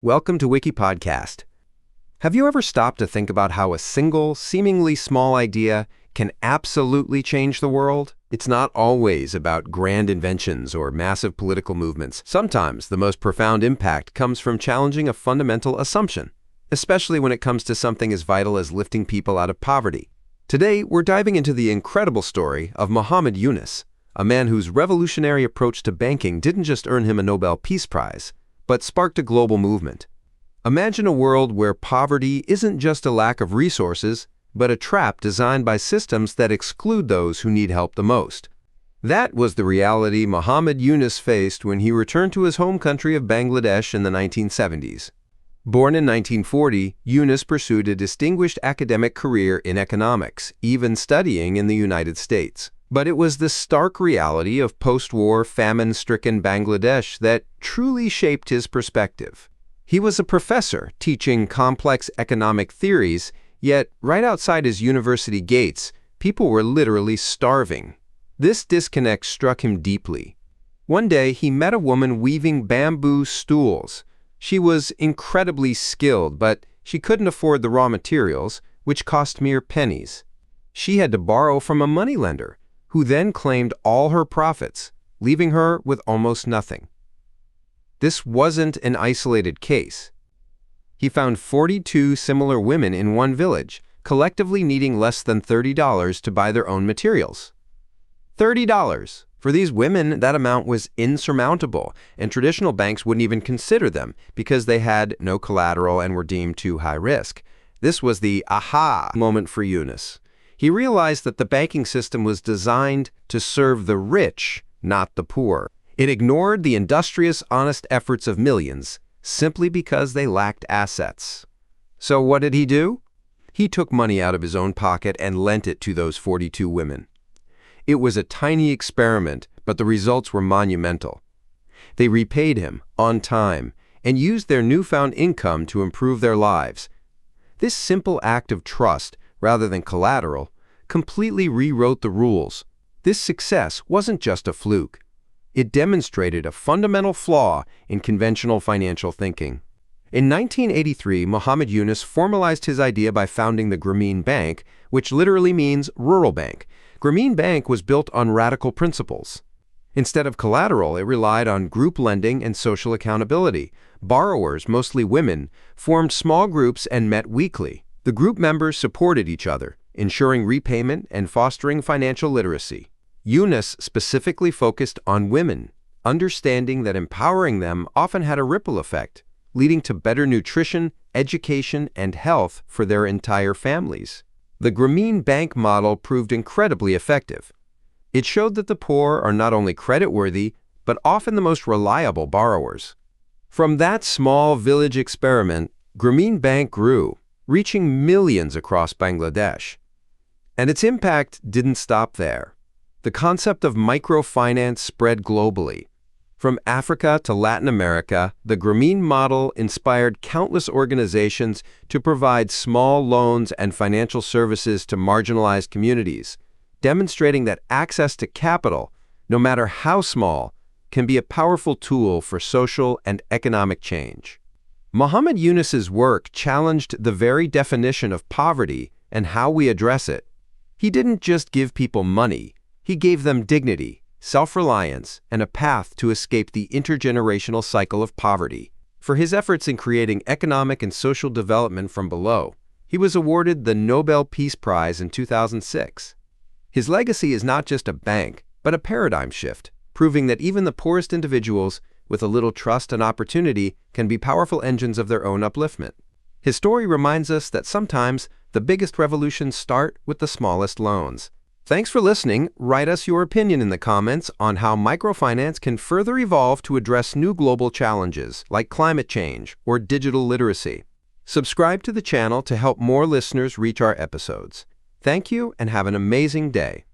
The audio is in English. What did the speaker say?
Welcome to WikiPodcast. Have you ever stopped to think about how a single, seemingly small idea can absolutely change the world? It's not always about grand inventions or massive political movements. Sometimes the most profound impact comes from challenging a fundamental assumption, especially when it comes to something as vital as lifting people out of poverty. Today, we're diving into the incredible story of Muhammad Yunus, a man whose revolutionary approach to banking didn't just earn him a Nobel Peace Prize, but sparked a global movement. Imagine a world where poverty isn't just a lack of resources, but a trap designed by systems that exclude those who need help the most. That was the reality Muhammad Yunus faced when he returned to his home country of Bangladesh in the 1970s. Born in 1940, Yunus pursued a distinguished academic career in economics, even studying in the United States. But it was the stark reality of post-war, famine-stricken Bangladesh that truly shaped his perspective. He was a professor teaching complex economic theories, yet right outside his university gates, people were literally starving. This disconnect struck him deeply. One day, he met a woman weaving bamboo stools. She was incredibly skilled, but she couldn't afford the raw materials, which cost mere pennies. She had to borrow from a moneylender, who then claimed all her profits, leaving her with almost nothing. This wasn't an isolated case. He found 42 similar women in one village, collectively needing less than $30 to buy their own materials. $30! For these women, that amount was insurmountable, and traditional banks wouldn't even consider them because they had no collateral and were deemed too high risk. This was the aha moment for Yunus. He realized that the banking system was designed to serve the rich, not the poor. It ignored the industrious, honest efforts of millions simply because they lacked assets. So what did he do? He took money out of his own pocket and lent it to those 42 women. It was a tiny experiment, but the results were monumental. They repaid him on time and used their newfound income to improve their lives. This simple act of trust, rather than collateral, completely rewrote the rules. This success wasn't just a fluke. It demonstrated a fundamental flaw in conventional financial thinking. In 1983, Muhammad Yunus formalized his idea by founding the Grameen Bank, which literally means rural bank. Grameen Bank was built on radical principles. Instead of collateral, it relied on group lending and social accountability. Borrowers, mostly women, formed small groups and met weekly. The group members supported each other, ensuring repayment and fostering financial literacy. Yunus specifically focused on women, understanding that empowering them often had a ripple effect, leading to better nutrition, education, and health for their entire families. The Grameen Bank model proved incredibly effective. It showed that the poor are not only creditworthy, but often the most reliable borrowers. From that small village experiment, Grameen Bank grew, reaching millions across Bangladesh. And its impact didn't stop there. The concept of microfinance spread globally. From Africa to Latin America, the Grameen model inspired countless organizations to provide small loans and financial services to marginalized communities, demonstrating that access to capital, no matter how small, can be a powerful tool for social and economic change. Muhammad Yunus's work challenged the very definition of poverty and how we address it. He didn't just give people money, he gave them dignity, self-reliance, and a path to escape the intergenerational cycle of poverty. For his efforts in creating economic and social development from below, he was awarded the Nobel Peace Prize in 2006. His legacy is not just a bank, but a paradigm shift, proving that even the poorest individuals with a little trust and opportunity can be powerful engines of their own upliftment. His story reminds us that sometimes the biggest revolutions start with the smallest loans. Thanks for listening. Write us your opinion in the comments on how microfinance can further evolve to address new global challenges like climate change or digital literacy. Subscribe to the channel to help more listeners reach our episodes. Thank you and have an amazing day.